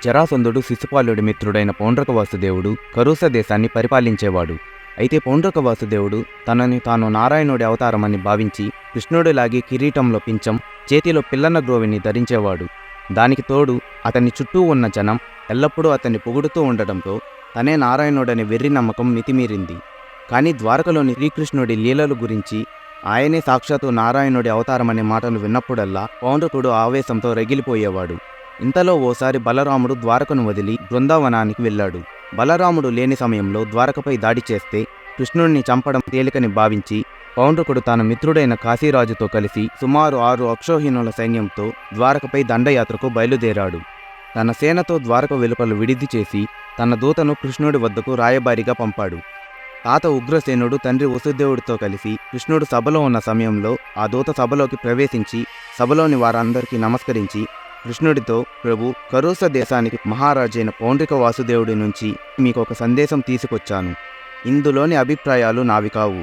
జరాసంధుడు శిశుపాలుడి మిత్రుడైన పౌండ్రక వాసుదేవుడు కరూస దేశాన్ని పరిపాలించేవాడు. అయితే పౌండ్రక వాసుదేవుడు తనని తాను నారాయణుడి అవతారమని భావించి కృష్ణుడిలాగే కిరీటంలో పించం, చేతిలో పిల్లన గ్రోవిని ధరించేవాడు. దానికి తోడు అతని చుట్టూ ఉన్న జనం ఎల్లప్పుడూ అతన్ని పొగుడుతూ ఉండడంతో తనే నారాయణుడనే వెర్రి నమ్మకం మితిమీరింది. కానీ ద్వారకలోని శ్రీకృష్ణుడి లీలల గురించి, ఆయనే సాక్షాత్తు నారాయణుడి అవతారమనే మాటలు విన్నప్పుడల్లా పౌండ్రకుడు ఆవేశంతో రగిలిపోయేవాడు. ఇంతలో ఓసారి బలరాముడు ద్వారకను వదిలి బృందావనానికి వెళ్ళాడు. బలరాముడు లేని సమయంలో ద్వారకపై దాడి చేస్తే కృష్ణుడిని చంపడం తేలికని భావించి పౌండ్రకుడు తన మిత్రుడైన కాశీరాజుతో కలిసి సుమారు 6 అక్షోహిణుల సైన్యంతో ద్వారకపై దండయాత్రకు బయలుదేరాడు. తన సేనతో ద్వారక వెలుపల విడిది చేసి తన దూతను కృష్ణుడి వద్దకు రాయబారిగా పంపాడు. తాత ఉగ్రసేనుడు తండ్రి వసుదేవుడితో కలిసి కృష్ణుడు సభలో ఉన్న సమయంలో ఆ దూత సభలోకి ప్రవేశించి సభలోని వారందరికీ నమస్కరించి కృష్ణుడితో, ప్రభు, కరూస దేశానికి మహారాజైన పౌండ్రిక వాసుదేవుడి నుంచి మీకు ఒక సందేశం తీసుకొచ్చాను. ఇందులోని అభిప్రాయాలు నావి కావు.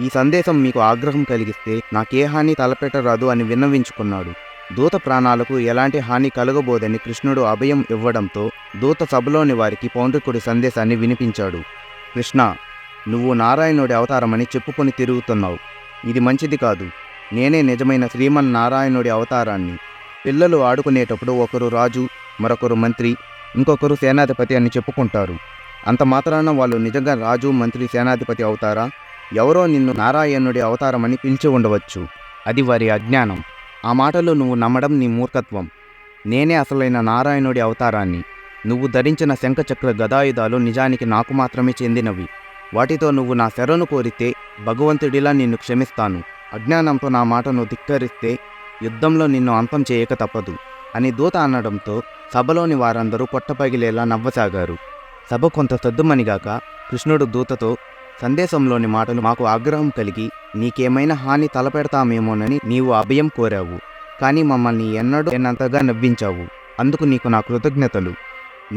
ఈ సందేశం మీకు ఆగ్రహం కలిగిస్తే నాకే హాని తలపెట్టరాదు అని విన్నవించుకున్నాడు. దూత ప్రాణాలకు ఎలాంటి హాని కలగబోదని కృష్ణుడు అభయం ఇవ్వడంతో దూత సభలోని వారికి పౌండ్రికుడి సందేశాన్ని వినిపించాడు. కృష్ణ, నువ్వు నారాయణుడి అవతారమని చెప్పుకొని తిరుగుతున్నావు. ఇది మంచిది కాదు. నేనే నిజమైన శ్రీమన్నారాయణుడి అవతారాన్ని. పిల్లలు ఆడుకునేటప్పుడు ఒకరు రాజు, మరొకరు మంత్రి, ఇంకొకరు సేనాధిపతి అని చెప్పుకుంటారు. అంత మాత్రాన వాళ్ళు నిజంగా రాజు, మంత్రి, సేనాధిపతి అవుతారా? ఎవరో నిన్ను నారాయణుడి అవతారమని పిలిచి ఉండవచ్చు. అది వారి అజ్ఞానం. ఆ మాటలు నువ్వు నమ్మడం నీ మూర్ఖత్వం. నేనే అసలైన నారాయణుడి అవతారాన్ని. నువ్వు ధరించిన శంఖచక్ర గదాయుధాలు నిజానికి నాకు మాత్రమే చెందినవి. వాటితో నువ్వు నా శరణు కోరితే భగవంతుడిలా నిన్ను క్షమిస్తాను. అజ్ఞానంతో నా మాటను ధిక్కరిస్తే యుద్ధంలో నిన్ను అంతం చేయక తప్పదు అని దూత అనడంతో సభలోని వారందరూ పొట్టపగిలేలా నవ్వసాగారు. సభ కొంత సద్దుమణిగాక కృష్ణుడు దూతతో, సందేశంలోని మాటలు మాకు ఆగ్రహం కలిగి నీకేమైనా హాని తలపెడతామేమోనని నీవు అభయం కోరావు. కానీ మమ్మల్ని ఎన్నడూ లేనంతగా నవ్వించావు. అందుకు నీకు నా కృతజ్ఞతలు.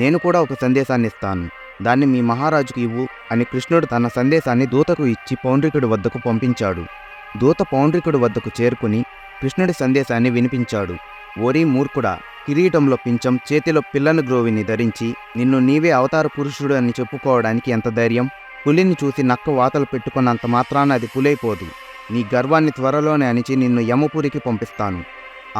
నేను కూడా ఒక సందేశాన్ని ఇస్తాను. దాన్ని మీ మహారాజుకు ఇవ్వు అని కృష్ణుడు తన సందేశాన్ని దూతకు ఇచ్చి పౌండ్రికుడి వద్దకు పంపించాడు. దూత పౌండ్రికుడి వద్దకు చేరుకుని కృష్ణుడి సందేశాన్ని వినిపించాడు. ఓరి మూర్ఖుడా, కిరీటంలో పించం, చేతిలో పిల్లను గ్రోవిని ధరించి నిన్ను నీవే అవతార పురుషుడు అని చెప్పుకోవడానికి ఎంత ధైర్యం? పులిని చూసి నక్క వాతలు పెట్టుకున్నంత మాత్రాన అది పులైపోదు. నీ గర్వాన్ని త్వరలోనే అణిచి నిన్ను యమపురికి పంపిస్తాను.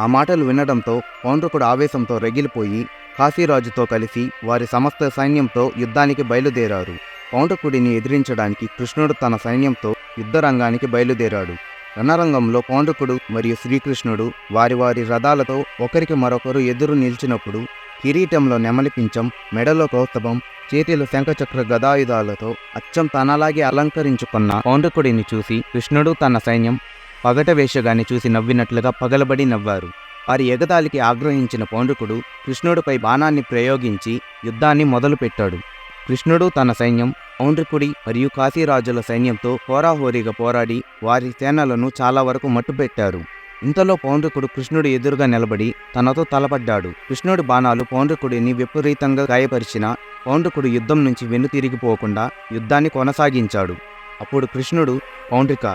ఆ మాటలు వినడంతో పౌండ్రకుడు ఆవేశంతో రగిలిపోయి కాశీరాజుతో కలిసి వారి సమస్త సైన్యంతో యుద్ధానికి బయలుదేరారు. పౌండ్రకుడిని ఎదిరించడానికి కృష్ణుడు తన సైన్యంతో యుద్ధరంగానికి బయలుదేరాడు. రణరంగంలో పౌండ్రకుడు మరియు శ్రీకృష్ణుడు వారి వారి రథాలతో ఒకరికి మరొకరు ఎదురు నిలిచినప్పుడు కిరీటంలో నెమలి పించం, మెడలో కౌస్తభం, చేతిలో శంఖచక్ర గదాయుధాలతో అచ్చం తనలాగే అలంకరించుకున్న పౌండ్రకుడిని చూసి కృష్ణుడు తన సైన్యం పగట వేషగాన్ని చూసి నవ్వినట్లుగా పగలబడి నవ్వారు. వారి ఎగతాళికి ఆగ్రహించిన పౌండ్రకుడు కృష్ణుడిపై బాణాన్ని ప్రయోగించి యుద్ధాన్ని మొదలుపెట్టాడు. కృష్ణుడు తన సైన్యం పౌండ్రకుడి మరియు కాశీరాజుల సైన్యంతో హోరాహోరీగా పోరాడి వారి సేనలను చాలా వరకు మట్టుపెట్టారు. ఇంతలో పౌండ్రకుడు కృష్ణుడు ఎదురుగా నిలబడి తనతో తలపడ్డాడు. కృష్ణుడి బాణాలు పౌండ్రకుడిని విపరీతంగా గాయపరిచిన పౌండ్రకుడు యుద్ధం నుంచి వెనుతిరిగిపోకుండా యుద్ధాన్ని కొనసాగించాడు. అప్పుడు కృష్ణుడు, పౌండ్రిక,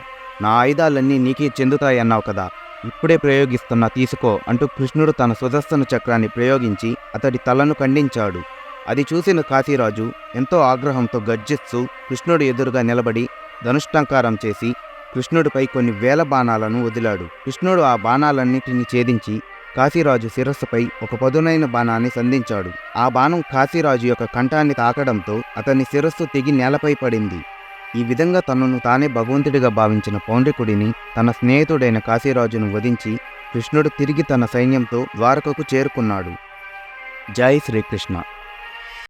నా ఆయుధాలన్నీ నీకే చెందుతాయన్నావు కదా, ఇప్పుడే ప్రయోగిస్తున్నా, తీసుకో అంటూ కృష్ణుడు తన సుదర్శన చక్రాన్ని ప్రయోగించి అతడి తలను ఖండించాడు. అది చూసిన కాశీరాజు ఎంతో ఆగ్రహంతో గర్జిస్తూ కృష్ణుడు ఎదురుగా నిలబడి ధనుష్టంకారం చేసి కృష్ణుడిపై కొన్ని వేల బాణాలను వదిలాడు. కృష్ణుడు ఆ బాణాలన్నింటినీ ఛేదించి కాశీరాజు శిరస్సుపై ఒక పదునైన బాణాన్ని సంధించాడు. ఆ బాణం కాశీరాజు యొక్క కంఠాన్ని తాకడంతో అతని శిరస్సు తెగి నేలపై పడింది. ఈ విధంగా తనను తానే భగవంతుడిగా భావించిన పౌండ్రకుడిని తన స్నేహితుడైన కాశీరాజును వధించి కృష్ణుడు తిరిగి తన సైన్యంతో ద్వారకకు చేరుకున్నాడు. జై శ్రీకృష్ణ.